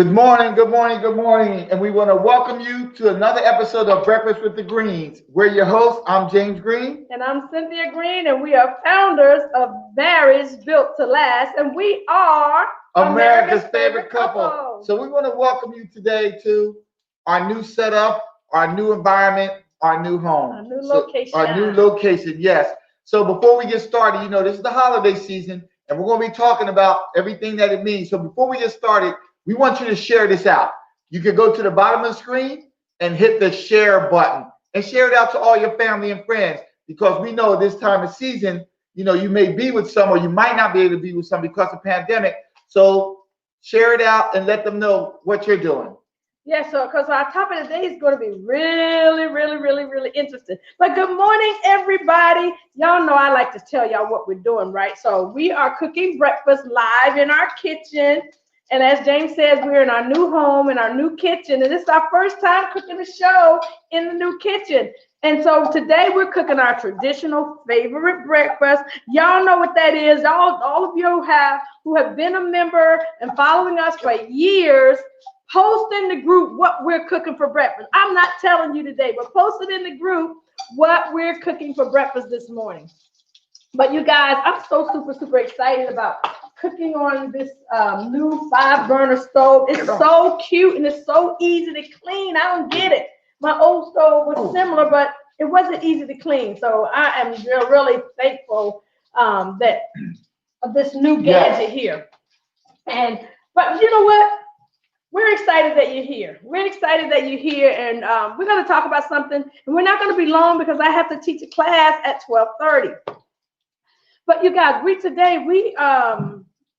Good morning, good morning, good morning. And we want to welcome you to another episode of Breakfast with the Greenes. We're your hosts. I'm James Greene. And I'm Cynthia Greene, and we are founders of Marriage Built to Last, and we are America's favorite couple. So we want to welcome you today to our new setup, our new environment, our new home. Our new location. Our new location, yes. So before we get started, this is the holiday season, and we're going to be talking about everything that it means. So before we get started, we want you to share this out. You can go to the bottom of the screen and hit the share button and share it out to all your family and friends, because we know this time of season, you may be with some or you might not be able to be with some because of pandemic. So share it out and let them know what you're doing. Yeah, so because our topic today is going to be really interesting. But good morning, everybody. Y'all know I like to tell y'all what we're doing, right? So we are cooking breakfast live in our kitchen. And as James says, we're in our new home, in our new kitchen. And this is our first time cooking the show in the new kitchen. And so today we're cooking our traditional favorite breakfast. Y'all know what that is. All of you who have been a member and following us for years, post in the group what we're cooking for breakfast. I'm not telling you today, but post it in the group what we're cooking for breakfast this morning. But you guys, I'm so super excited about cooking on this new 5-burner stove. It's so cute and it's so easy to clean. I don't get it. My old stove was similar, but it wasn't easy to clean. So I am really thankful that of this new gadget here. But you know what? We're excited that you're here. We're excited that you're here, and we're going to talk about something. And we're not going to be long because I have to teach a class at 12:30. But you guys, we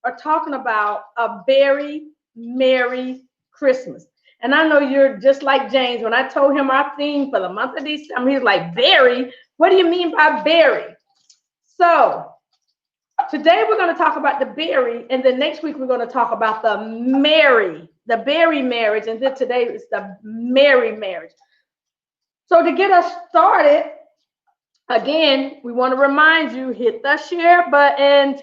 are talking about a very Merry Christmas. And I know you're just like James. When I told him our theme for the month of December, he's like, berry? What do you mean by berry? So today we're going to talk about the berry, and then next week we're going to talk about the berry marriage, and then today is the merry marriage. So to get us started, again, we want to remind you, hit the share button.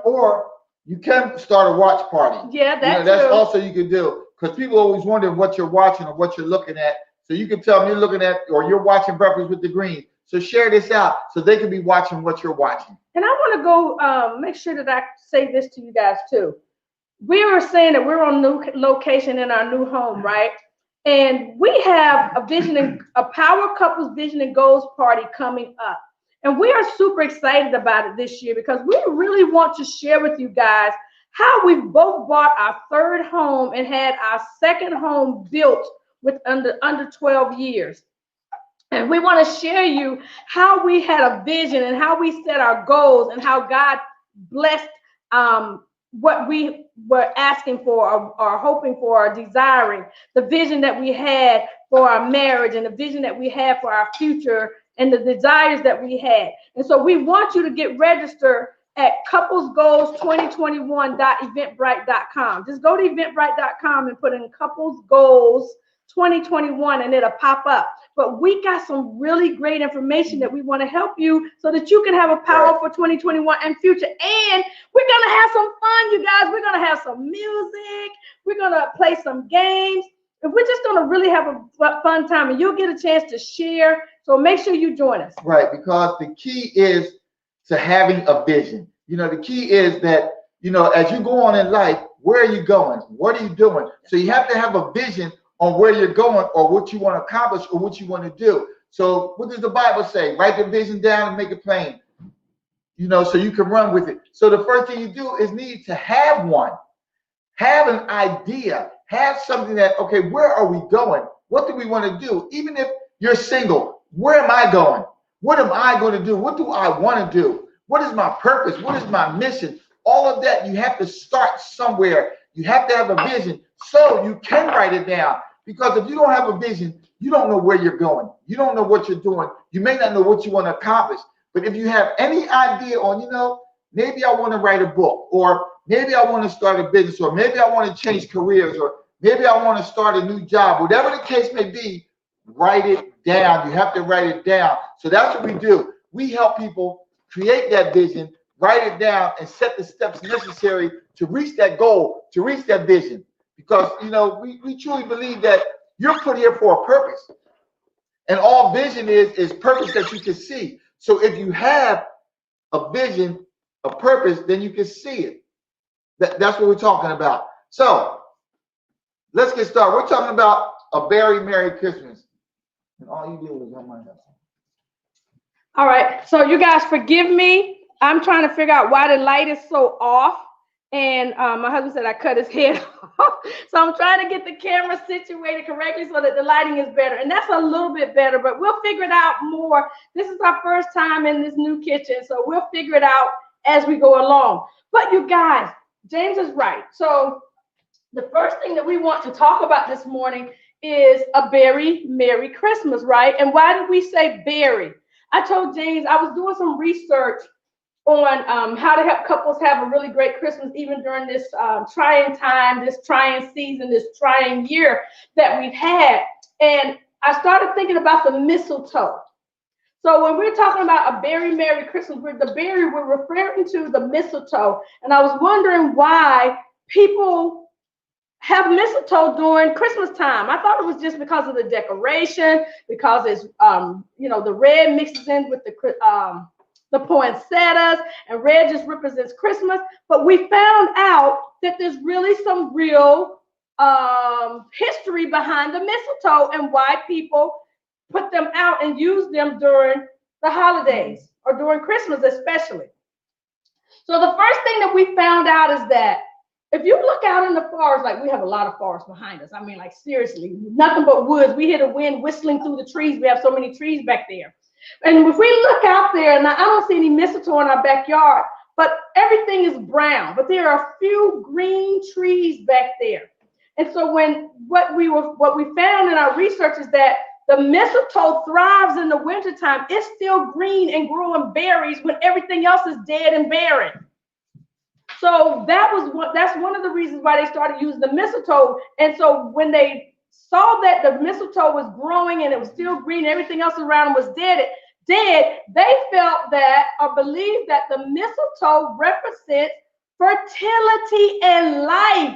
Or you can start a watch party. Yeah, that's also you can do, because people always wonder what you're watching or what you're looking at. So you can tell them you're looking at or you're watching Breakfast with the Green. So share this out so they can be watching what you're watching. And I want to go make sure that I say this to you guys too. We were saying that we're on new location in our new home, right? And we have a Power Couples Vision and Goals party coming up. And we are super excited about it this year because we really want to share with you guys how we've both bought our third home and had our second home built with under 12 years. And we want to share you how we had a vision and how we set our goals and how God blessed what we were asking for or hoping for or desiring, the vision that we had for our marriage and the vision that we had for our future and the desires that we had. And so we want you to get registered at couplesgoals2021.eventbrite.com. Just go to eventbrite.com and put in Couples Goals 2021 and it'll pop up. But we got some really great information that we want to help you so that you can have a powerful 2021 and future. And we're going to have some fun, you guys. We're going to have some music. We're going to play some games. And we're just going to really have a fun time. And you'll get a chance to share. So make sure you join us. Right, because the key is to having a vision. The key is that, as you go on in life, where are you going? What are you doing? So you have to have a vision on where you're going or what you want to accomplish or what you want to do. So what does the Bible say? Write the vision down and make it plain, so you can run with it. So the first thing you do is need to have one. Have an idea. Have something that, okay, where are we going? What do we want to do? Even if you're single, where am I going? What am I going to do? What do I want to do? What is my purpose? What is my mission? All of that, you have to start somewhere. You have to have a vision so you can write it down. Because if you don't have a vision, you don't know where you're going. You don't know what you're doing. You may not know what you want to accomplish. But if you have any idea on, maybe I want to write a book, or maybe I want to start a business, or maybe I want to change careers, or maybe I want to start a new job, whatever the case may be, write it down. You have to write it down. So that's what we do. We help people create that vision, write it down, and set the steps necessary to reach that goal, to reach that vision. because we truly believe that you're put here for a purpose, and all vision is purpose that you can see. So if you have a vision, a purpose, then you can see it. That's what we're talking about. So let's get started. We're talking about a very Merry Christmas, and all you do is on my house. All right, so you guys forgive me. I'm trying to figure out why the light is so off. And my husband said I cut his head off. So I'm trying to get the camera situated correctly so that the lighting is better. And that's a little bit better, but we'll figure it out more. This is our first time in this new kitchen, so we'll figure it out as we go along. But you guys, James is right. So the first thing that we want to talk about this morning is a very Merry Christmas, right? And why did we say berry? I told James I was doing some research on how to help couples have a really great Christmas, even during this trying time, this trying season, this trying year that we've had. And I started thinking about the mistletoe. So when we're talking about a very Merry Christmas, the berry, we're referring to the mistletoe. And I was wondering why people have mistletoe during Christmas time. I thought it was just because of the decoration, because it's the red mixes in with the poinsettias, and red just represents Christmas. But we found out that there's really some real history behind the mistletoe and why people put them out and use them during the holidays or during Christmas especially. So the first thing that we found out is that if you look out in the forest, like we have a lot of forest behind us. I mean, like seriously, nothing but woods. We hear the wind whistling through the trees. We have so many trees back there. And if we look out there, and I don't see any mistletoe in our backyard, but everything is brown. But there are a few green trees back there. And so what we found in our research is that the mistletoe thrives in the wintertime. It's still green and growing berries when everything else is dead and barren. So that's one of the reasons why they started using the mistletoe. And so when they saw that the mistletoe was growing and it was still green, everything else around was dead, they felt that or believed that the mistletoe represents fertility and life.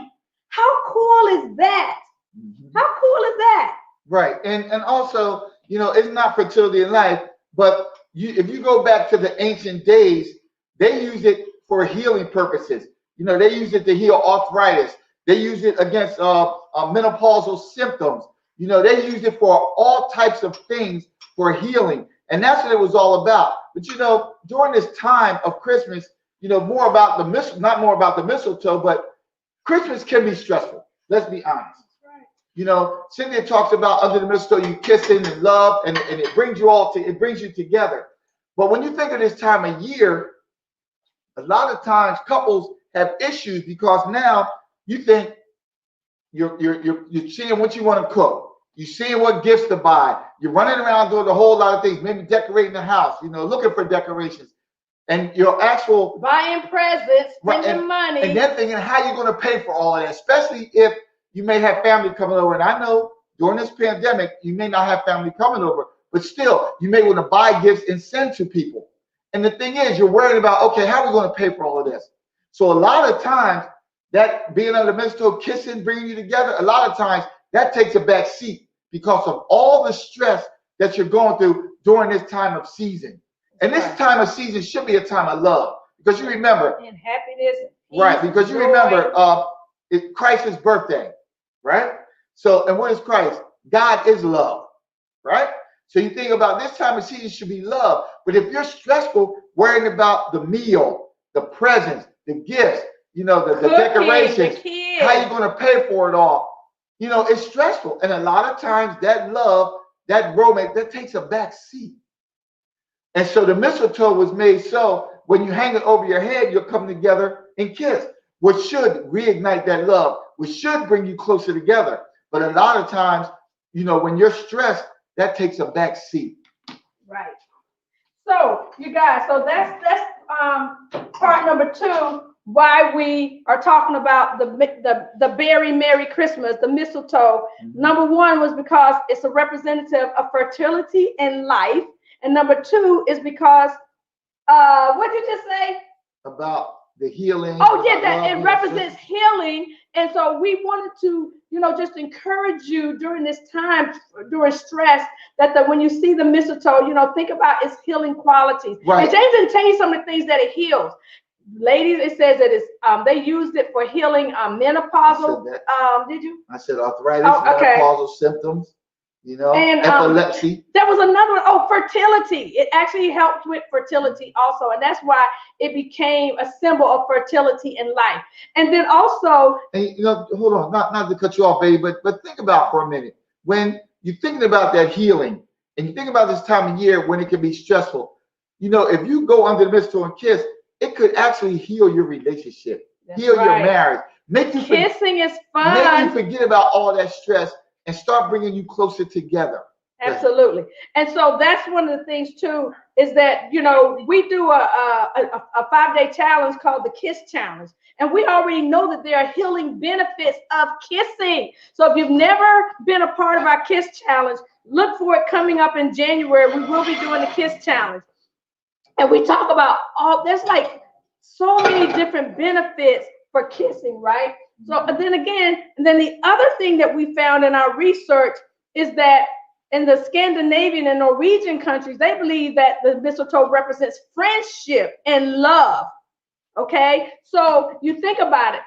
How cool is that? How cool is that? Right. And also, it's not fertility and life, but if you go back to the ancient days, they use it for healing purposes. They use it to heal arthritis. They use it against menopausal symptoms. They use it for all types of things for healing. And that's what it was all about. But, during this time of Christmas, not more about the mistletoe, but Christmas can be stressful. Let's be honest. Right. Cynthia talks about under the mistletoe, you kissing and love, and it brings you together. But when you think of this time of year, a lot of times couples have issues because now you think you're seeing what you want to cook. You're seeing what gifts to buy. You're running around doing a whole lot of things, maybe decorating the house, looking for decorations. And your actual buying presents, spending money. And then thinking how you're going to pay for all of that, especially if you may have family coming over. And I know during this pandemic, you may not have family coming over, but still, you may want to buy gifts and send to people. And the thing is, you're worried about, okay, how are we going to pay for all of this? So a lot of times, that being under the mistletoe, kissing, bringing you together, a lot of times that takes a back seat because of all the stress that you're going through during this time of season. And this time of season should be a time of love, because you remember, and happiness, right? Because you remember it's Christ's birthday, right? So, and what is Christ? God is love, right? So you think about this time of season should be love. But if you're stressful, worrying about the meal, the presents, the gifts, the decorations, how you going to pay for it all, it's stressful. And a lot of times that love, that romance, that takes a back seat. And so the mistletoe was made so when you hang it over your head, you'll come together and kiss, which should reignite that love, which should bring you closer together. But a lot of times, when you're stressed, that takes a back seat. Right. So you guys, that's part number 2, why we are talking about the very Merry Christmas, the mistletoe. Mm-hmm. Number 1 was because it's a representative of fertility and life. And number 2 is because, what did you just say? About the healing. Oh yeah, that it represents healing. And so we wanted to, just encourage you during this time, during stress, that when you see the mistletoe, think about its healing qualities. Right. And James didn't tell you some of the things that it heals. Ladies, it says that it's they used it for healing menopausal. Did you? I said arthritis, okay. menopausal symptoms. And epilepsy. There was another one. Oh, fertility. It actually helped with fertility also, and that's why it became a symbol of fertility in life. And then also, and hold on, not to cut you off, baby, but think about for a minute when you're thinking about that healing, and you think about this time of year when it can be stressful. If you go under the mistletoe and kiss, it could actually heal your relationship, heal your marriage, make you kissing is fun, make you forget about all that stress and start bringing you closer together. Absolutely. And so that's one of the things too, is that, we do a 5-day challenge called the Kiss Challenge. And we already know that there are healing benefits of kissing. So if you've never been a part of our Kiss Challenge, look for it coming up in January. We will be doing the Kiss Challenge. And we talk about there's like so many different benefits for kissing, right? So then the other thing that we found in our research is that in the Scandinavian and Norwegian countries, they believe that the mistletoe represents friendship and love. Okay, so you think about it.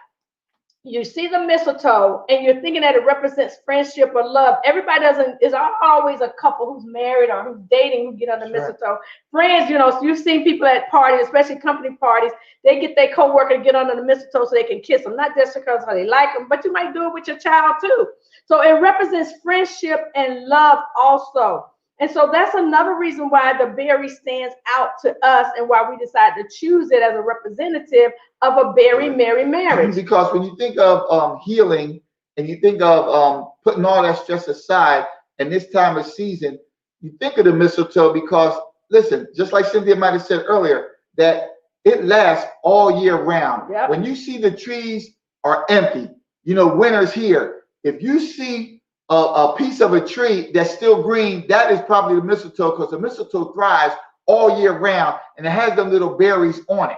You see the mistletoe and you're thinking that it represents friendship or love. Everybody is always a couple who's married or who's dating who get on the mistletoe. Friends, so you've seen people at parties, especially company parties, they get their coworker to get under the mistletoe so they can kiss them, not just because they like them, but you might do it with your child too. So it represents friendship and love also. And so that's another reason why the berry stands out to us and why we decided to choose it as a representative of a very merry marriage. Because when you think of healing and you think of putting all that stress aside and this time of season, you think of the mistletoe because, listen, just like Cynthia might have said earlier, that it lasts all year round. Yep. When you see the trees are empty, winter's here. If you see a piece of a tree that's still green, that is probably the mistletoe, because the mistletoe thrives all year round and it has them little berries on it.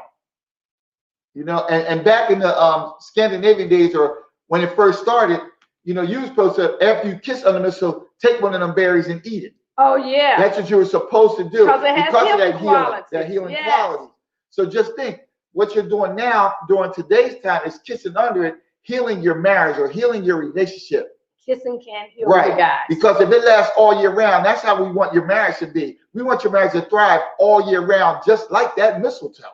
And back in the Scandinavian days, or when it first started, you were supposed to, after you kiss on the mistletoe, take one of them berries and eat it. Oh yeah. That's what you were supposed to do because of that healing quality. So just think, what you're doing now during today's time is kissing under it, healing your marriage or healing your relationship. Kissing can heal you guys. Because if it lasts all year round, that's how we want your marriage to be. We want your marriage to thrive all year round, just like that mistletoe.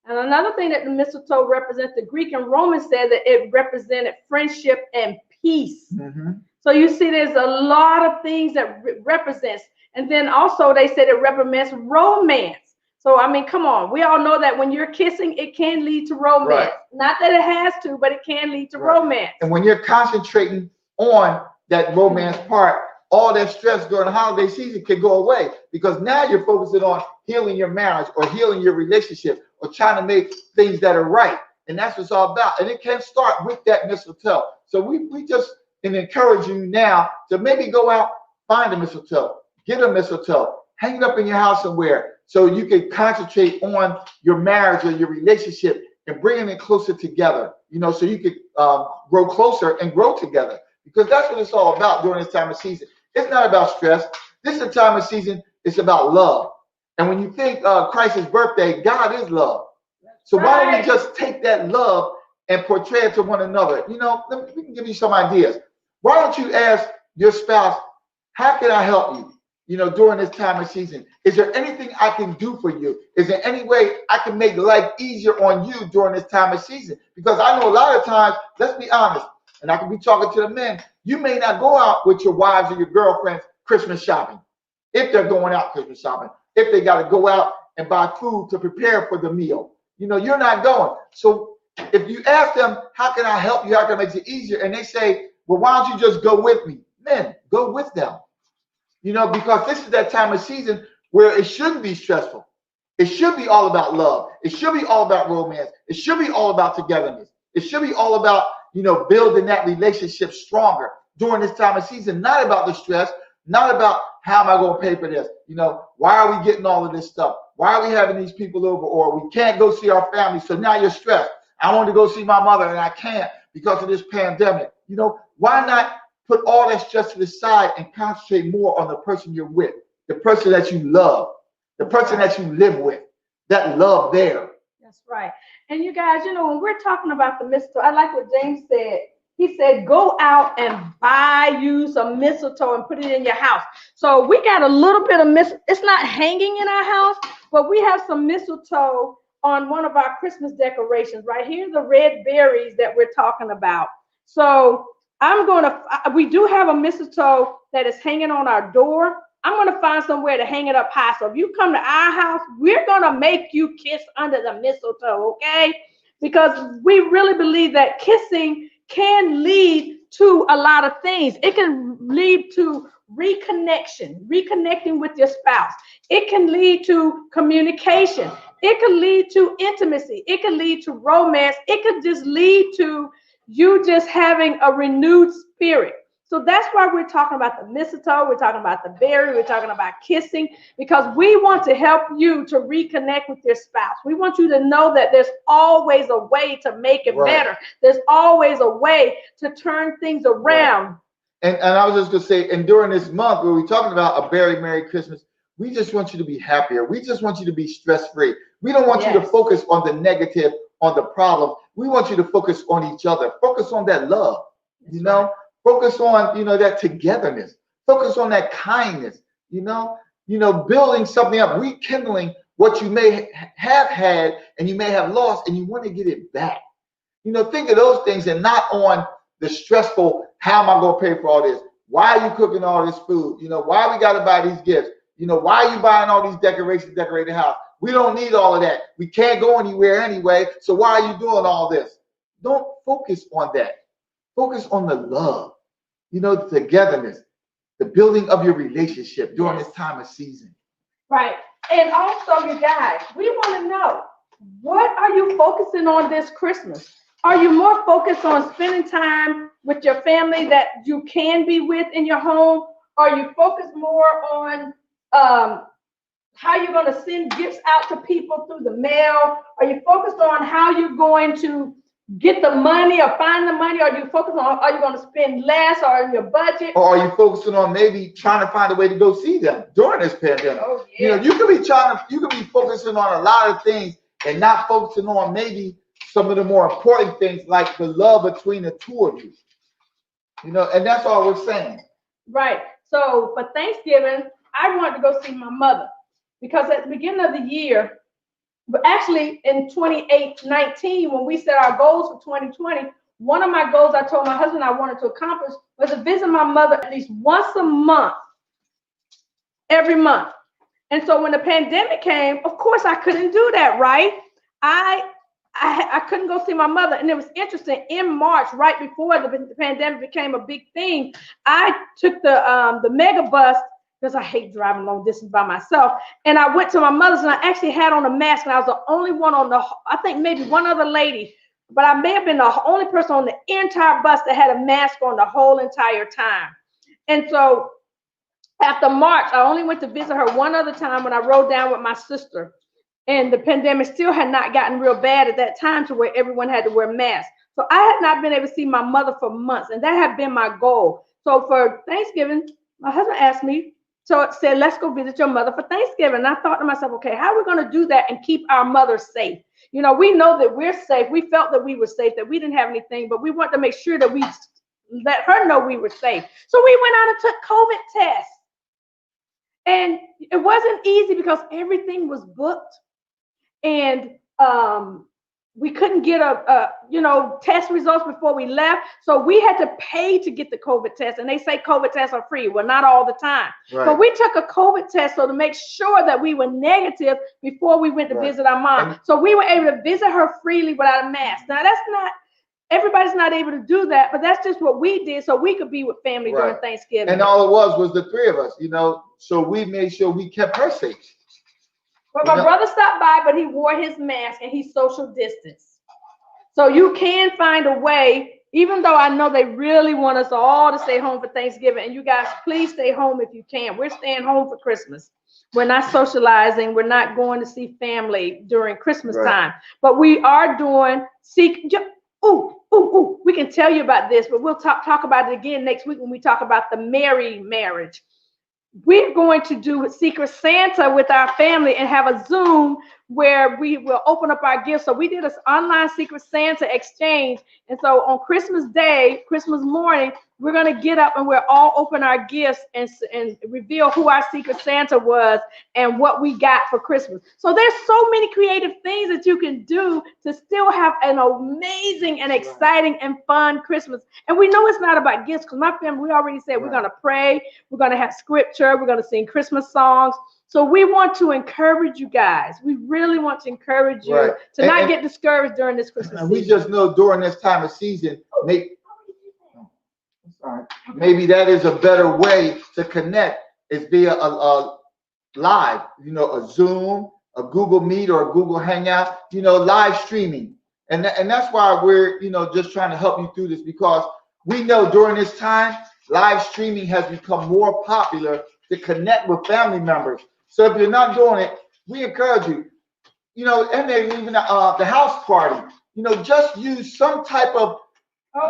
And another thing that the mistletoe represents, the Greek and Roman said that it represented friendship and peace. Mm-hmm. So you see, there's a lot of things that represents. And then also they said it represents romance. So, I mean, come on. We all know that when you're kissing, it can lead to romance. Right. Not that it has to, but it can lead to romance. And when you're concentrating on that romance part, all that stress during the holiday season can go away, because now you're focusing on healing your marriage or healing your relationship or trying to make things that are right. And that's what it's all about. And it can start with that mistletoe. So we just encourage you now to maybe go out, find a mistletoe, get a mistletoe, hang it up in your house somewhere so you can concentrate on your marriage or your relationship and bringing it closer together, so you could grow closer and grow together. Because that's what it's all about during this time of season. It's not about stress. This is a time of season. It's about love. And when you think Christ's birthday, God is love. So why don't we just take that love and portray it to one another? We can give you some ideas. Why don't you ask your spouse, how can I help you, during this time of season? Is there anything I can do for you? Is there any way I can make life easier on you during this time of season? Because I know a lot of times, let's be honest, and I can be talking to the men, you may not go out with your wives or your girlfriends Christmas shopping, if they're going out Christmas shopping, if they got to go out and buy food to prepare for the meal. You're not going. So if you ask them, how can I help you? How can I make it easier? And they say, well, why don't you just go with me? Men, go with them. Because this is that time of season where it shouldn't be stressful. It should be all about love. It should be all about romance. It should be all about togetherness. It should be all about, building that relationship stronger during this time of season, not about the stress, not about how am I going to pay for this? Why are we getting all of this stuff? Why are we having these people over? Or we can't go see our family, so now you're stressed. I want to go see my mother and I can't because of this pandemic. You know, why not put all that stress to the side and concentrate more on the person you're with, the person that you love, the person that you live with, that love there. That's right. And you guys, you know, when we're talking about the mistletoe, I like what James said. He said, go out and buy you some mistletoe and put it in your house. So we got a little bit of mistletoe. It's not hanging in our house, but we have some mistletoe on one of our Christmas decorations. Right here, the red berries that we're talking about. So we do have a mistletoe that is hanging on our door. I'm going to find somewhere to hang it up high. So if you come to our house, we're going to make you kiss under the mistletoe, okay? Because we really believe that kissing can lead to a lot of things. It can lead to reconnecting with your spouse. It can lead to communication. It can lead to intimacy. It can lead to romance. It could just lead to you just having a renewed spirit. So that's why we're talking about the mistletoe, we're talking about the berry, we're talking about kissing, because we want to help you to reconnect with your spouse. We want you to know that there's always a way to make it better. There's always a way to turn things around. And I was just going to say, and during this month where we're talking about a very Merry Christmas, we just want you to be happier. We just want you to be stress-free. We don't want you to focus on the negative, on the problem. We want you to focus on each other. Focus on that love, you know? Focus on, you know, that togetherness. Focus on that kindness, you know, building something up, rekindling what you may have had and you may have lost and you want to get it back. You know, think of those things and not on the stressful, how am I going to pay for all this? Why are you cooking all this food? You know, why we got to buy these gifts? You know, why are you buying all these decorations, decorate the house? We don't need all of that. We can't go anywhere anyway. So why are you doing all this? Don't focus on that. Focus on the love, you know, the togetherness, the building of your relationship during this time of season. Right. And also, you guys, we want to know, what are you focusing on this Christmas? Are you more focused on spending time with your family that you can be with in your home? Are you focused more on how you're going to send gifts out to people through the mail? Are you focused on how you're going to get the money or find the money? Or do you focus on, are you going to spend less or in your budget? Or are you focusing on maybe trying to find a way to go see them during this pandemic? Oh, yeah. You know, you could be focusing on a lot of things and not focusing on maybe some of the more important things like the love between the two of you. You know, and that's all we're saying. Right. So for Thanksgiving, I wanted to go see my mother because at the beginning of the year, but actually in 2019, when we set our goals for 2020, one of my goals I told my husband I wanted to accomplish was to visit my mother at least once a month, every month. And so when the pandemic came, of course I couldn't do that, right? I couldn't go see my mother. And it was interesting, in March, right before the pandemic became a big thing, I took the mega bus, because I hate driving long distance by myself. And I went to my mother's and I actually had on a mask, and I was the only one on I think maybe one other lady, but I may have been the only person on the entire bus that had a mask on the whole entire time. And so after March, I only went to visit her one other time when I rode down with my sister. And the pandemic still had not gotten real bad at that time to where everyone had to wear masks. So I had not been able to see my mother for months, and that had been my goal. So for Thanksgiving, my husband asked me, so it said, let's go visit your mother for Thanksgiving. And I thought to myself, okay, how are we going to do that and keep our mother safe? You know, we know that we're safe. We felt that we were safe, that we didn't have anything, but we want to make sure that we let her know we were safe. So we went out and took COVID tests. And it wasn't easy because everything was booked. And we couldn't get test results before we left. So we had to pay to get the COVID test. And they say COVID tests are free. Well, not all the time. Right. But we took a COVID test so to make sure that we were negative before we went to visit our mom. So we were able to visit her freely without a mask. Now, everybody's not able to do that, but that's just what we did so we could be with family during Thanksgiving. And all it was the three of us, you know, so we made sure we kept her safe. But my brother stopped by, but he wore his mask and he social distanced. So you can find a way, even though I know they really want us all to stay home for Thanksgiving. And you guys, please stay home if you can. We're staying home for Christmas. We're not socializing. We're not going to see family during Christmas Right. time. But we are doing we can tell you about this, but we'll talk about it again next week when we talk about the merry marriage. We're going to do Secret Santa with our family and have a Zoom where we will open up our gifts. So we did an online Secret Santa exchange. And so on Christmas Day, Christmas morning, we're going to get up and we'll all open our gifts and reveal who our Secret Santa was and what we got for Christmas. So there's so many creative things that you can do to still have an amazing and exciting and fun Christmas. And we know it's not about gifts because my family, we already said we're going to pray, we're going to have scripture, we're going to sing Christmas songs. So we want to encourage you guys. We really want to encourage you to not get discouraged during this Christmas season. We just know during this time of season, maybe that is a better way to connect is via a live, a Zoom, a Google Meet or a Google Hangout, live streaming. And that's why we're, just trying to help you through this, because we know during this time, live streaming has become more popular to connect with family members. So if you're not doing it, we encourage you, and then even the house party, just use some type of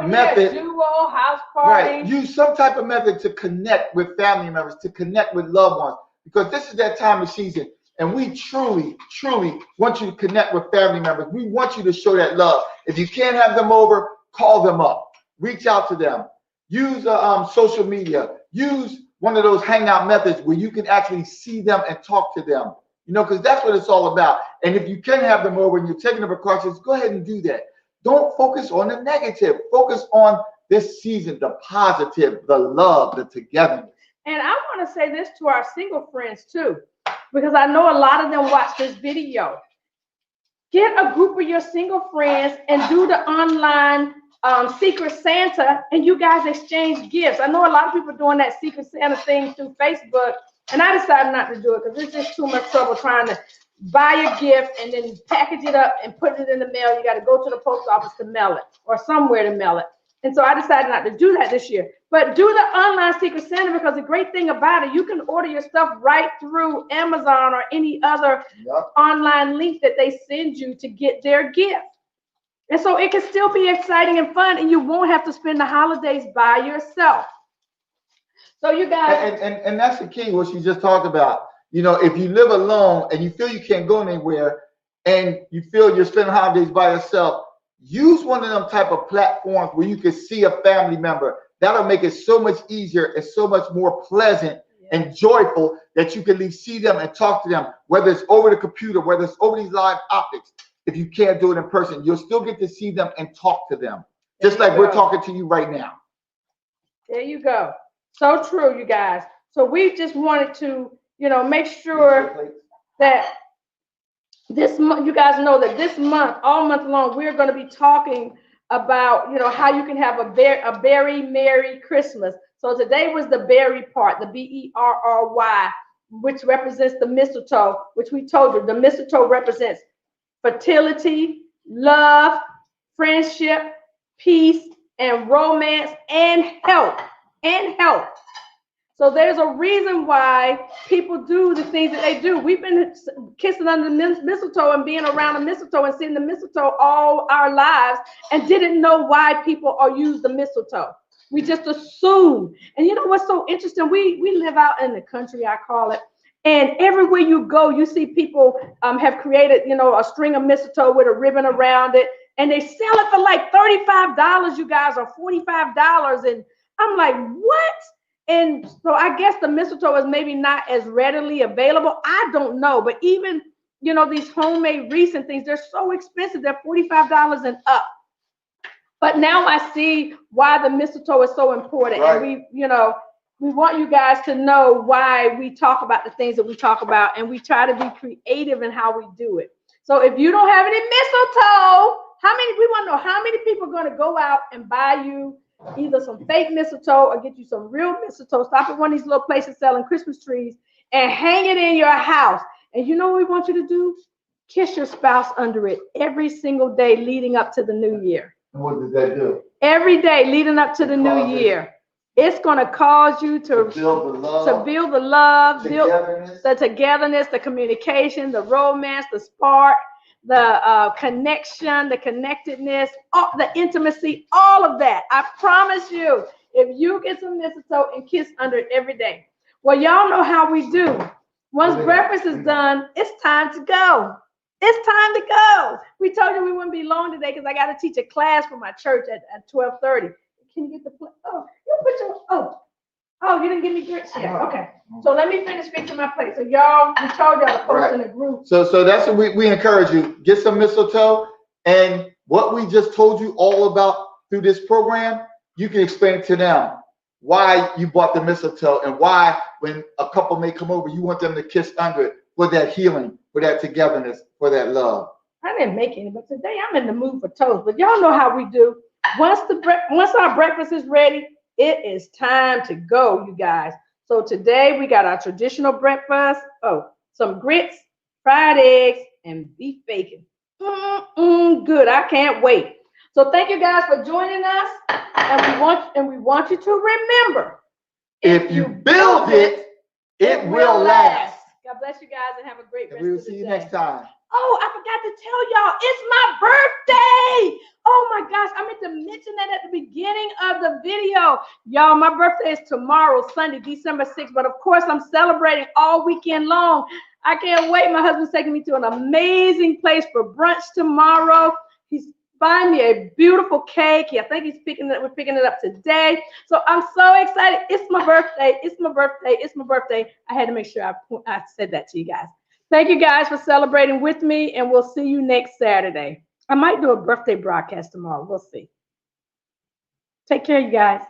method. Duo house party. Right. Use some type of method to connect with family members, to connect with loved ones, because this is that time of season. And we truly, truly want you to connect with family members. We want you to show that love. If you can't have them over, call them up. Reach out to them. Use social media. Use one of those hangout methods where you can actually see them and talk to them. Because that's what it's all about. And if you can have them over and you're taking the precautions, go ahead and do that. Don't focus on the negative. Focus on this season, the positive, the love, the togetherness. And I want to say this to our single friends too, because I know a lot of them watch this video. Get a group of your single friends and do the online Secret Santa, and you guys exchange gifts. I know a lot of people doing that Secret Santa thing through Facebook, and I decided not to do it because it's just too much trouble trying to buy a gift and then package it up and put it in the mail. You got to go to the post office to mail it or somewhere to mail it. And so I decided not to do that this year. But do the online Secret Santa, because the great thing about it, you can order your stuff right through Amazon or any other online link that they send you to get their gift. And so it can still be exciting and fun, and you won't have to spend the holidays by yourself. So you guys, and that's the key, what she just talked about. If you live alone and you feel you can't go anywhere, and you feel you're spending holidays by yourself, use one of them type of platforms where you can see a family member. That'll make it so much easier and so much more pleasant and joyful that you can at least see them and talk to them, whether it's over the computer, whether it's over these live optics. If you can't do it in person, you'll still get to see them and talk to them, just like we're talking to you right now. There you go. So true, you guys. So we just wanted to, make sure that this month, you guys know that this month, all month long, we're going to be talking about, how you can have a very merry Christmas. So today was the berry part, the BERRY, which represents the mistletoe, which we told you, the mistletoe represents fertility, love, friendship, peace, and romance, and health. So there's a reason why people do the things that they do. We've been kissing under the mistletoe and being around the mistletoe and seeing the mistletoe all our lives and didn't know why people use the mistletoe. We just assume. And you know what's so interesting? We live out in the country, I call it. And everywhere you go, you see people have created, a string of mistletoe with a ribbon around it. And they sell it for like $35, you guys, or $45. And I'm like, what? And so I guess the mistletoe is maybe not as readily available. I don't know. But even, these homemade wreaths and things, they're so expensive. They're $45 and up. But now I see why the mistletoe is so important. Right. And we want you guys to know why we talk about the things that we talk about, and we try to be creative in how we do it. So if you don't have any mistletoe, we want to know how many people are going to go out and buy you either some fake mistletoe or get you some real mistletoe. Stop at one of these little places selling Christmas trees and hang it in your house. And you know what we want you to do? Kiss your spouse under it every single day leading up to the new year. And what does that do? Every day leading up to the new year. It's going to cause you to build the love, build the togetherness, the communication, the romance, the spark, the connection, the connectedness, the intimacy, all of that. I promise you, if you get some mistletoe and kiss under it every day. Well, y'all know how we do. Once breakfast is done, it's time to go. It's time to go. We told you we wouldn't be long today because I got to teach a class for my church at 12:30. Can you get the plate? Oh, you put your oh, you didn't give me grits yet. Okay. So let me finish fixing my plate. So y'all, we told y'all to post in the group. So that's what we encourage you. Get some mistletoe, and what we just told you all about through this program, you can explain to them why you bought the mistletoe and why when a couple may come over, you want them to kiss under it for that healing, for that togetherness, for that love. I didn't make any, but today I'm in the mood for toast. But y'all know how we do. Once our breakfast is ready, it is time to go, you guys. So today we got our traditional breakfast. Oh, some grits, fried eggs, and beef bacon. Good. I can't wait. So thank you guys for joining us. And we want you to remember, if you build it, it will last. God bless you guys and have a great rest of the day. We will see you next time. Oh, I forgot to tell y'all, it's my birthday. Oh my gosh, I meant to mention that at the beginning of the video. Y'all, my birthday is tomorrow, Sunday, December 6th. But of course, I'm celebrating all weekend long. I can't wait. My husband's taking me to an amazing place for brunch tomorrow. He's buying me a beautiful cake. I think we're picking it up today. So I'm so excited. It's my birthday. It's my birthday. It's my birthday. I had to make sure I said that to you guys. Thank you guys for celebrating with me, and we'll see you next Saturday. I might do a birthday broadcast tomorrow. We'll see. Take care, you guys.